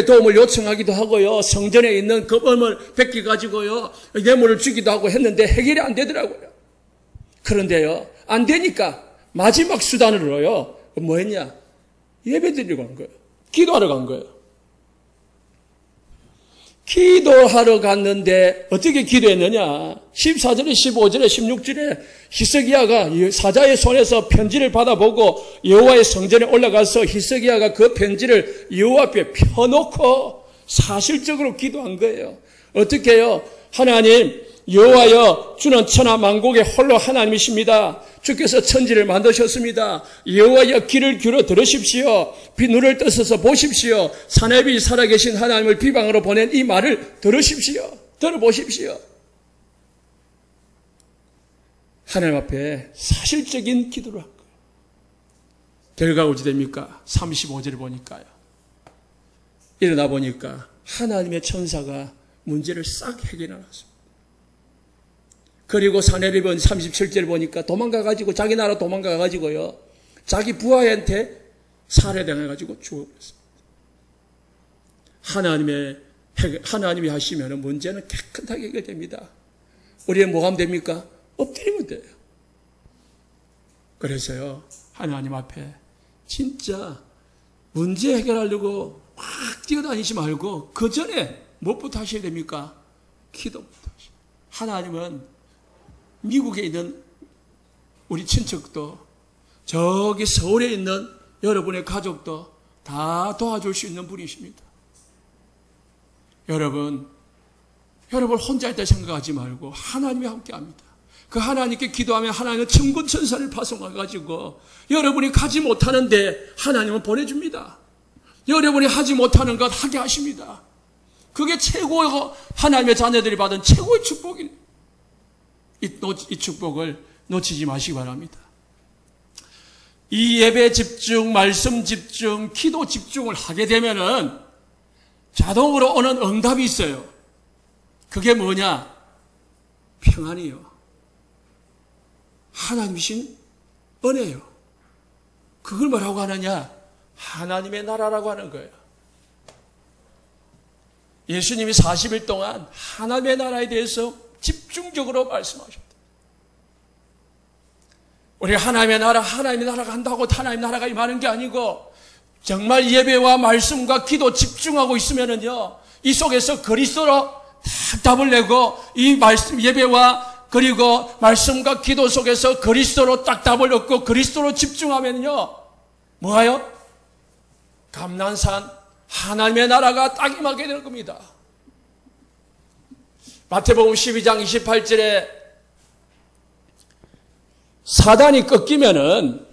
도움을 요청하기도 하고요, 성전에 있는 금을 뺏기가지고요, 뇌물을 주기도 하고 했는데 해결이 안 되더라고요. 그런데요, 안 되니까 마지막 수단으로요, 뭐 했냐? 예배 드리러 간 거예요. 기도하러 간 거예요. 기도하러 갔는데 어떻게 기도했느냐? 14절에 15절에 16절에 히스기야가 사자의 손에서 편지를 받아보고 여호와의 성전에 올라가서 히스기야가 그 편지를 여호와 앞에 펴놓고 사실적으로 기도한 거예요. 어떻게 해요? 하나님, 여호와여, 주는 천하 만국의 홀로 하나님이십니다. 주께서 천지를 만드셨습니다. 여호와여, 귀를 기울여 들으십시오. 눈을 떠서서 보십시오. 사내비 살아계신 하나님을 비방으로 보낸 이 말을 들으십시오. 들어보십시오. 하나님 앞에 사실적인 기도를 한 거예요. 결과가 어찌 됩니까? 35절을 보니까요. 일어나 보니까 하나님의 천사가 문제를 싹 해결해 놨습니다. 그리고 사내립은 37절 보니까 도망가가지고 자기 나라 도망가가지고요, 자기 부하한테 살해당해가지고 죽어버렸습니다. 하나님이 하시면 문제는 깨끗하게 해결됩니다. 우리는 뭐 하면 됩니까? 엎드리면 돼요. 그래서요, 하나님 앞에 진짜 문제 해결하려고 막 뛰어다니지 말고 그 전에 무엇부터 하셔야 됩니까? 기도부터 하셔야. 하나님은 미국에 있는 우리 친척도, 저기 서울에 있는 여러분의 가족도 다 도와줄 수 있는 분이십니다. 여러분 혼자 있다 생각하지 말고 하나님이 함께합니다. 그 하나님께 기도하면 하나님은 천군 천사를 파송해가지고 여러분이 가지 못하는데 하나님은 보내줍니다. 여러분이 하지 못하는 것 하게 하십니다. 그게 최고의, 하나님의 자녀들이 받은 최고의 축복입니다. 이 축복을 놓치지 마시기 바랍니다. 이 예배 집중, 말씀 집중, 기도 집중을 하게 되면은 자동으로 오는 응답이 있어요. 그게 뭐냐? 평안이요. 하나님이신 은혜요. 그걸 뭐라고 하느냐? 하나님의 나라라고 하는 거예요. 예수님이 40일 동안 하나님의 나라에 대해서 집중적으로 말씀하셨다. 우리가 하나님의 나라가 한다고 하나님의 나라가 임하는 게 아니고, 정말 예배와 말씀과 기도 집중하고 있으면은요, 이 속에서 그리스도로 답을 내고, 이 말씀, 예배와 그리고 말씀과 기도 속에서 그리스도로 딱 답을 얻고 그리스도로 집중하면요, 뭐예요? 감난산 하나님의 나라가 딱 임하게 될 겁니다. 마태복음 12장 28절에 사단이 꺾이면은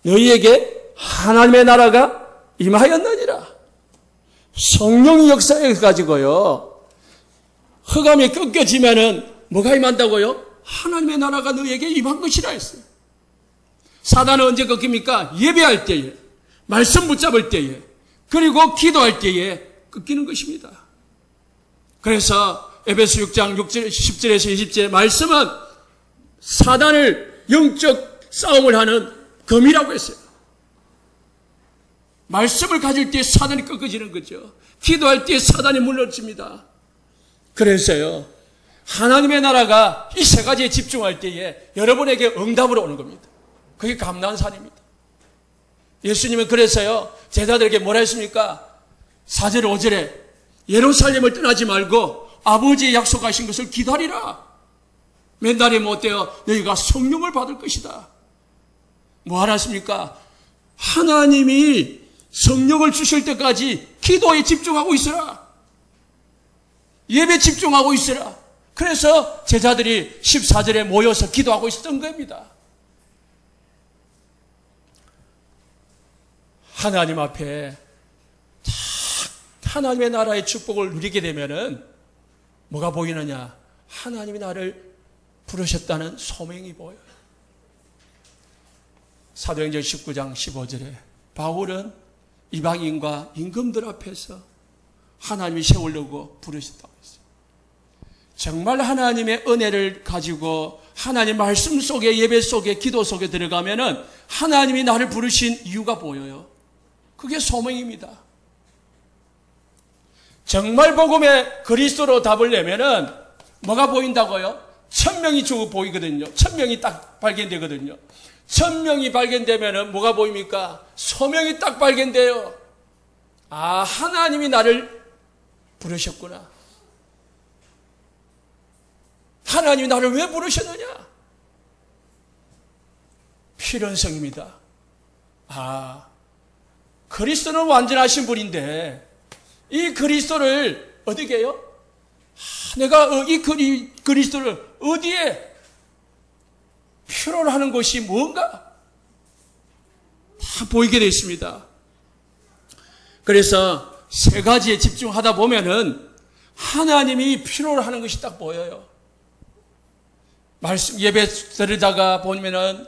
너희에게 하나님의 나라가 임하였느니라. 성령이 역사해 가지고요, 흑암이 꺾여지면은 뭐가 임한다고요? 하나님의 나라가 너에게 임한 것이라 했어요. 사단은 언제 꺾입니까? 예배할 때에, 말씀 붙잡을 때에, 그리고 기도할 때에 꺾이는 것입니다. 그래서 에베소 6장 10절에서 20절의 말씀은 사단을 영적 싸움을 하는 검이라고 했어요. 말씀을 가질 때 사단이 꺾어지는 거죠. 기도할 때 사단이 물러집니다. 그래서요, 하나님의 나라가 이 세 가지에 집중할 때에 여러분에게 응답으로 오는 겁니다. 그게 감난산입니다. 예수님은 그래서요, 제자들에게 뭐라 했습니까? 4절 5절에 예루살렘을 떠나지 말고 아버지의 약속하신 것을 기다리라. 맨날에 못되어 너희가 성령을 받을 것이다. 뭐 하셨습니까? 하나님이 성령을 주실 때까지 기도에 집중하고 있으라. 예배 집중하고 있으라. 그래서 제자들이 14절에 모여서 기도하고 있었던 겁니다. 하나님 앞에 하나님의 나라의 축복을 누리게 되면은 뭐가 보이느냐? 하나님이 나를 부르셨다는 소명이 보여요. 사도행전 19장 15절에 바울은 이방인과 임금들 앞에서 하나님이 세우려고 부르셨다고 했어요. 정말 하나님의 은혜를 가지고 하나님 말씀 속에, 예배 속에, 기도 속에 들어가면은 하나님이 나를 부르신 이유가 보여요. 그게 소명입니다. 정말 복음의 그리스도로 답을 내면은 뭐가 보인다고요? 1000명이 쭉 보이거든요. 1000명이 딱 발견되거든요. 1000명이 발견되면은 뭐가 보입니까? 소명이 딱 발견돼요. 아, 하나님이 나를 부르셨구나. 하나님이 나를 왜 부르셨느냐? 필연성입니다. 아, 그리스도는 완전하신 분인데 이 그리스도를 어떻게 해요? 내가 이 그리스도를 어디에 필요로 하는 것이 뭔가 다 보이게 되어 있습니다. 그래서 세 가지에 집중하다 보면은 하나님이 필요로 하는 것이 딱 보여요. 말씀 예배 들으다가 보면은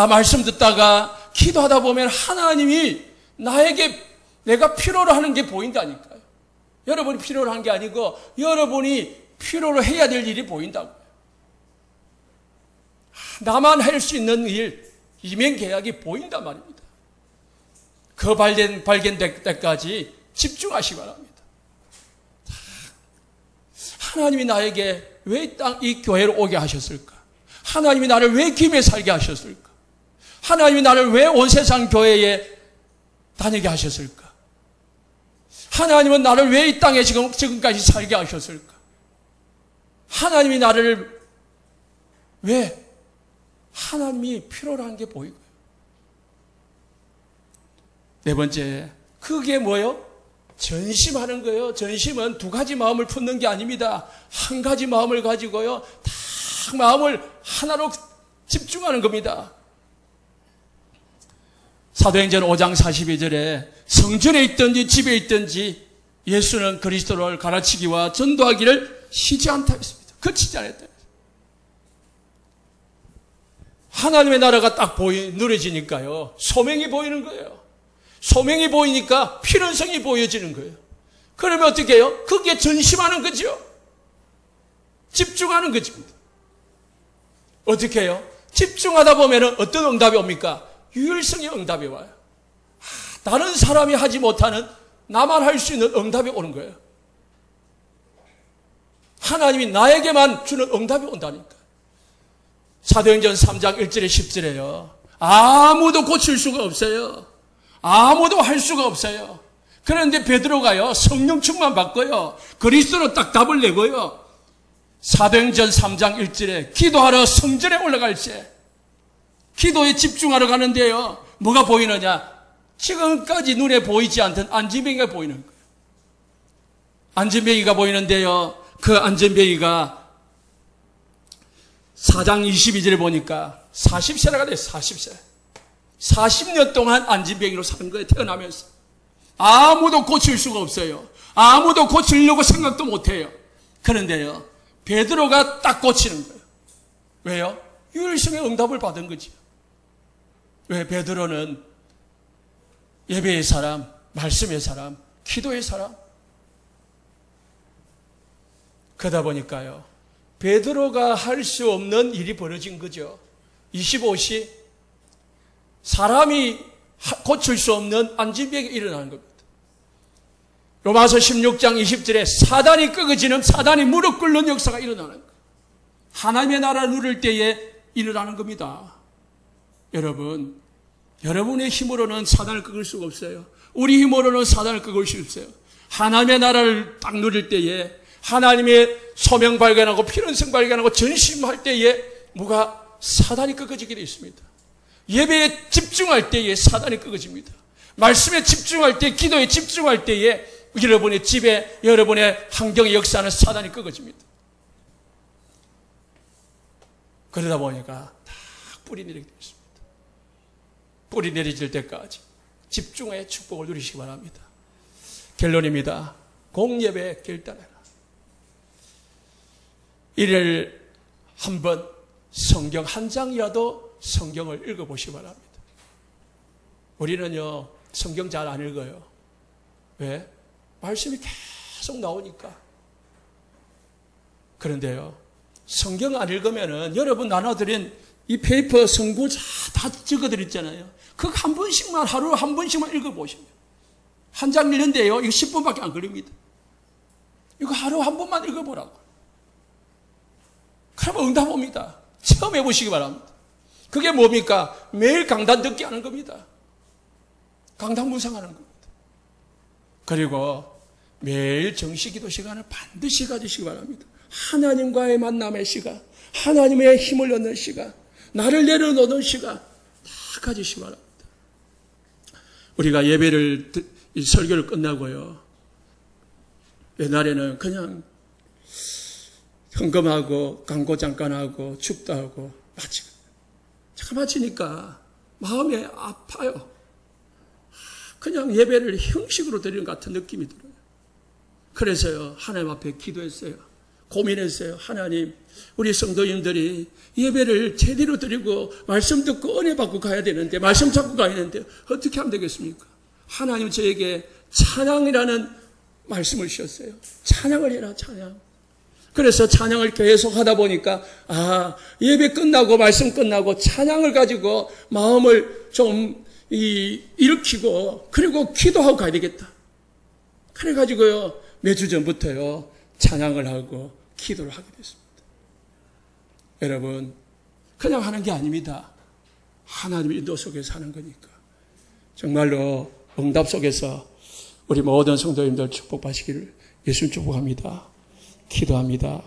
말씀 듣다가 기도하다 보면 하나님이 나에게 내가 필요로 하는 게 보인다니까요. 여러분이 필요로 하는 게 아니고 여러분이 필요로 해야 될 일이 보인다고요. 나만 할 수 있는 일, 이면계약이 보인단 말입니다. 그 발견될 때까지 집중하시기 바랍니다. 하나님이 나에게 왜 이 교회로 오게 하셨을까? 하나님이 나를 왜 김에 살게 하셨을까? 하나님이 나를 왜 온 세상 교회에 다니게 하셨을까? 하나님은 나를 왜 이 땅에 지금까지 살게 하셨을까? 하나님이 나를 왜 하나님이 필요로 한 게 보이고요. 네 번째, 그게 뭐예요? 전심하는 거예요. 전심은 두 가지 마음을 품는 게 아닙니다. 한 가지 마음을 가지고요. 다 마음을 하나로 집중하는 겁니다. 사도행전 5장 42절에 성전에 있든지 집에 있든지 예수는 그리스도를 가르치기와 전도하기를 쉬지 않다 했습니다. 그치지 않았다. 하나님의 나라가 딱 누려지니까요. 소명이 보이는 거예요. 소명이 보이니까 필연성이 보여지는 거예요. 그러면 어떻게 해요? 그게 전심하는 거죠. 집중하는 거죠. 어떻게 해요? 집중하다 보면 어떤 응답이 옵니까? 유일성의 응답이 와요. 다른 사람이 하지 못하는 나만 할 수 있는 응답이 오는 거예요. 하나님이 나에게만 주는 응답이 온다니까. 사도행전 3장 1절에 10절에요. 아무도 고칠 수가 없어요. 아무도 할 수가 없어요. 그런데 베드로가요, 성령 충만 받고요, 그리스도로 딱 답을 내고요, 사도행전 3장 1절에 기도하러 성전에 올라갈 때 기도에 집중하러 가는데요, 뭐가 보이느냐? 지금까지 눈에 보이지 않던 안진뱅이가 보이는 거예요. 안진뱅이가 보이는데요, 그 안진뱅이가 4장 22절에 보니까 40세라가 돼요. 40세. 40년 동안 안진뱅이로 사는 거예요. 태어나면서. 아무도 고칠 수가 없어요. 아무도 고치려고 생각도 못해요. 그런데요, 베드로가 딱 고치는 거예요. 왜요? 유일성의 응답을 받은 거죠. 왜? 베드로는 예배의 사람, 말씀의 사람, 기도의 사람. 그러다 보니까요, 베드로가 할 수 없는 일이 벌어진 거죠. 25시 사람이 고칠 수 없는 안진병이 일어나는 겁니다. 로마서 16장 20절에 사단이 끄어지는, 사단이 무릎 꿇는 역사가 일어나는 거예요. 하나님의 나라를 누릴 때에 일어나는 겁니다. 여러분, 여러분의 힘으로는 사단을 끄을 수가 없어요. 우리 힘으로는 사단을 끄을 수 없어요. 하나님의 나라를 딱 누릴 때에, 하나님의 소명 발견하고 필연성 발견하고 전심할 때에 뭐가 사단이 끄어지게 되어 있습니다. 예배에 집중할 때에 사단이 끄어집니다. 말씀에 집중할 때, 기도에 집중할 때에 여러분의 집에, 여러분의 환경에 역사하는 사단이 끄어집니다. 그러다 보니까 다 뿌리 내리게 되어 있습니다. 뿌리 내려질 때까지 집중의 축복을 누리시기 바랍니다. 결론입니다. 공예배 결단해라. 일일 한번 성경 한 장이라도 성경을 읽어보시기 바랍니다. 우리는요, 성경 잘 안 읽어요. 왜? 말씀이 계속 나오니까. 그런데요, 성경 안 읽으면은 여러분 나눠드린 이 페이퍼 성구 다 적어드렸잖아요. 그거 한 번씩만, 하루 한 번씩만 읽어보시면. 한 장 읽는데요, 이거 10분밖에 안 걸립니다. 이거 하루 한 번만 읽어보라고. 그러면 응답 옵니다. 체험해 보시기 바랍니다. 그게 뭡니까? 매일 강단 듣게 하는 겁니다. 강단 묵상하는 겁니다. 그리고 매일 정시기도 시간을 반드시 가지시기 바랍니다. 하나님과의 만남의 시간, 하나님의 힘을 얻는 시간, 나를 내려놓는 시간 다 가지시기 바랍니다. 우리가 예배를, 이 설교를 끝나고요, 옛날에는 그냥 헌금하고 광고 잠깐 하고 축도하고 마치고, 잠깐 마치니까 마음이 아파요. 그냥 예배를 형식으로 드리는 것 같은 느낌이 들어요. 그래서요, 하나님 앞에 기도했어요. 고민했어요. 하나님, 우리 성도님들이 예배를 제대로 드리고 말씀 듣고 은혜 받고 가야 되는데, 말씀 잡고 가야 되는데 어떻게 하면 되겠습니까? 하나님 저에게 찬양이라는 말씀을 주셨어요. 찬양을 해라, 찬양. 그래서 찬양을 계속 하다 보니까, 예배 끝나고 말씀 끝나고 찬양을 가지고 마음을 좀 일으키고, 그리고 기도하고 가야 되겠다. 그래가지고요, 몇 주 전부터요, 찬양을 하고 기도를 하게 됐습니다. 여러분, 그냥 하는 게 아닙니다. 하나님의 인도 속에서 하는 거니까. 정말로 응답 속에서 우리 모든 성도님들 축복받으시기를 예수님 축복합니다. 기도합니다.